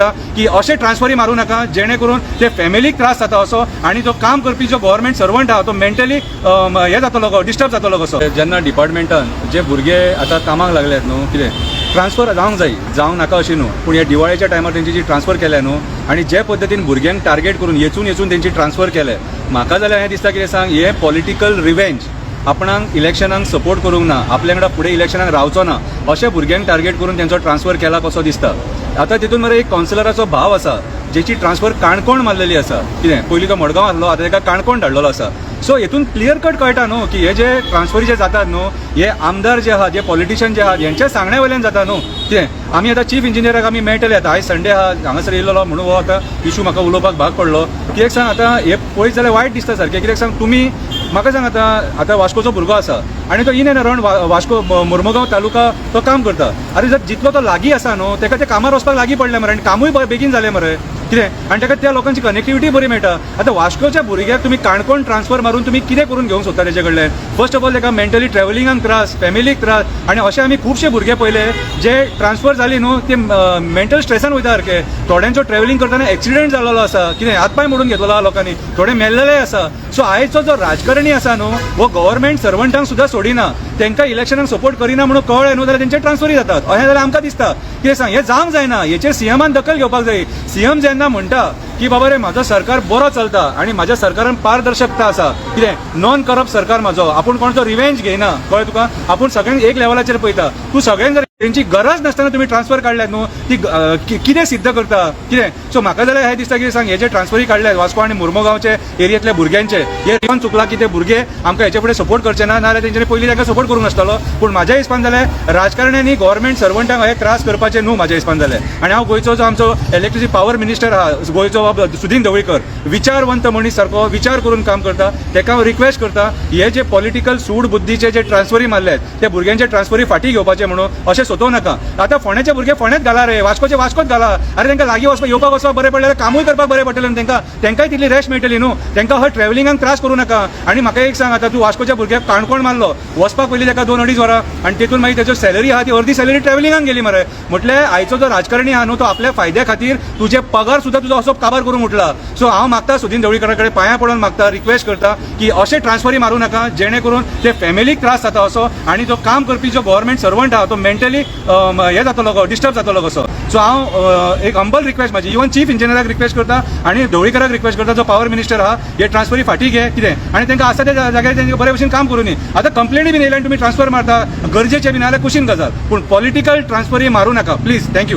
की असे ट्रान्सफरी मारू नका जेणे करून ते फॅमिलीक त्रास जाता असो आणि जो काम करपी जो गव्हर्नमेंट सर्वंट आहा तो मेंटली हे जातलो डिस्टर्ब जातलो कसो। जेन्ना डिपार्टमेंटान जे भुरगे आता कामाक लागल्यात न्हू कितें ट्रान्सफर जावंक जाय जावंक नाका अशी न्हू पूण हे दिवाळेच्या टायमार तेंची जी ट्रान्सफर केल्या न्हू आणि जे पद्दतीन भुरग्यांक टार्गेट करून येचून तेंची ट्रान्सफर केले म्हाका जाल्यार हें दिसता कितें सांग हे पॉलिटिकल रिवेंज आपणाक इलेक्शनाक सपोर्ट करूंक ना आपल्या वांगडा फुडें इलेक्शनाक रावचो ना अशें भुरग्यांक टार्गेट करून तेंचो ट्रान्सफर केला कसो दिसता। आतां तितून मरे एक कावन्सिलराचो भाव आसा जेची ट्रान्सफर काणकोण मारलेली आसा कितें पयलीं तो मडगांव आसलो आतां ताका काणकोण धाडलेलो आसा। सो हेतून क्लियर कट कळटा न्हू की हे जे ट्रान्सफरी जे जातात न्हू हे आमदार जे आहात जे पॉलिटिशियन जे आहात हेंच्या सांगण्या वयल्यान जाता न्हू कितें आमी आतां चीफ इंजिनियराक आमी मेळटले आतां आयज संडे आहा हांगासर येयलो म्हणून हो आतां इशू म्हाका उलोवपाक भाग पडलो कित्याक सांग आतां हे पळयत जाल्यार वायट दिसता सारकें कित्याक सांग तुमी म्हाका सांग आतां वास्कोचो भुरगो आसा आनी तो in and around Vasco Mormugao taluka तो काम करता आरे जर जितलो तो लागीं आसा न्हू ताका ते कामार वचपाक लागीं पडलें मरे आनी कामूय बेगीन जालें मरे कितें आनी ताका त्या लोकांची कनेक्टिविटी बरी मेळटा। आतां वास्कोच्या भुरग्याक तुमी काणकोण ट्रान्सफर मारून तुमी कितें करून घेवंक सोदता तेजे कडल्यान फर्स्ट ऑफ ऑल ताका मेंटली ट्रॅव्हलिंगाक त्रास फॅमिलीक त्रास आनी अशे आमी खुबशे भुरगे पयले जे ट्रान्सफर जाली न्हू ते मेंटल स्ट्रेसान वयता सारके थोड्यांचो ट्रॅव्हलिंग करतना एक्सिडेंट जाल्लो आसा कितें हातपाय मोडून घेतलेलो आहा लोकांनी थोडे मेल्लेले आसा। सो आयचो जो राजकारणी आसा न्हू हो गव्हर्नमेंट सर्वंटांक सुद्दां सोडिना तांकां इलेक्शनाक सपोर्ट करिना म्हणून कळ्ळें न्हू जाल्यार तेंचे ट्रान्सफरी जातात अशें जाल्यार आमकां दिसता कितें सांग हें जावंक जायना हेचेर सीएमान दखल घेवपाक जाय। सीएम जेन्ना म्हणटा की बाबा रे म्हाजो सरकार बरो चलता आनी म्हाज्या सरकारान पारदर्शकता आसा कितें नॉन करप्ट सरकार म्हाजो आपूण कोणाचो रिवेंज घेयना कळ्ळें तुका आपूण सगळ्यांक एक लेवलाचेर पळयता तूं सगळ्यांक जर तेंची गरज नासतना तुमी ट्रान्सफर काडल्यात न्हू ती कितें सिद्ध करता कितें। सो म्हाका जाल्यार हें दिसता की सांग हे जे ट्रान्सफरी काडल्यात वास्को आनी मुर्मुगांवचे एरियेंतल्या भुरग्यांचे हे रिवन चुकला की ते भुरगे आमकां हेचे फुडें सपोर्ट करचे ना नाल्यार तेंच्यांनी पयलीं तांकां सपोर्ट करूंक नासतलो पूण म्हाज्या हिसपान जाल्यार राजकारण्यांनी गव्हर्नमेंट सर्वंटांक हे त्रास करपाचे न्हू म्हाज्या हिसपान जाल्यार। आनी हांव गोंयचो जो आमचो इलेक्ट्रिसिटी पावर मिनिस्टर आहा गोंयचो सुदीन ढवळीकर विचारवंत मनीस सारको विचार करून काम करता ताका हांव रिक्वेस्ट करता हे जे पॉलिटिकल सूड बुद्धीचे जे ट्रान्सफरी मारल्यात त्या भुरग्यांचे ट्रान्सफरी फाटीं घेवपाचे म्हणून अशें सोदूं नाका। आतां फोंड्याचे भुरगे फोंड्यात घाला रे वास्कोचे वास्कोच घाला अरे तांकां लागीं वचपाक येवपाक वचपाक बरें पडलें कामूय करपाक बरें पडटलें तांकांय तितली रेस्ट मेळटली न्हू तांकां हय ट्रॅव्हलिंगाक त्रास करूं नाका। आनी म्हाका एक सांग आतां तूं वास्कोच्या भुरग्याक काणकोण मारलो वचपाक पयलीं ताका 2-2.5 वरां आनी तेतून मागीर तेजो सॅलरी आहा ती अर्दी सॅलरी ट्रॅव्हलिंगाक गेली मरे म्हटल्यार आयचो जो राजकारणी आहा न्हू तो आपल्या फायद्या खातीर तुजे पगार सुद्दां तुजो असो काबार करूंक उठला। सो हांव मागता सुदीन ढवळीकरा कडेन पांयां पडून मागता रिक्वेस्ट करता की अशे ट्रान्सफरी मारूं नाका जेणे करून ते फॅमिलीक त्रास जाता असो आनी जो काम करपी जो गव्हर्नमेंट सर्वंट आहा तो मेंटली हे जातलो डिस्टर्ब जातलो कसो। सो हांव एक हंबल रिक्वेस्ट म्हाजी इवन चीफ इंजिनियराक रिक्वेस्ट करता आनी ढवळीकराक रिक्वेस्ट करता जो पावर मिनिस्टर आहा हे ट्रान्सफरी फाटीं घे कितें आनी तांकां आसा त्या जाग्यार तांकां बरे भशेन काम करूं न्ही। आतां कंप्लेनी बीन येयल्यान तुमी ट्रान्सफर मारता गरजेचे बीन नाल्यार कुशीन गजाल पूण पॉलिटिकल ट्रान्सफरी मारूं नाका प्लीज। थँक्यू।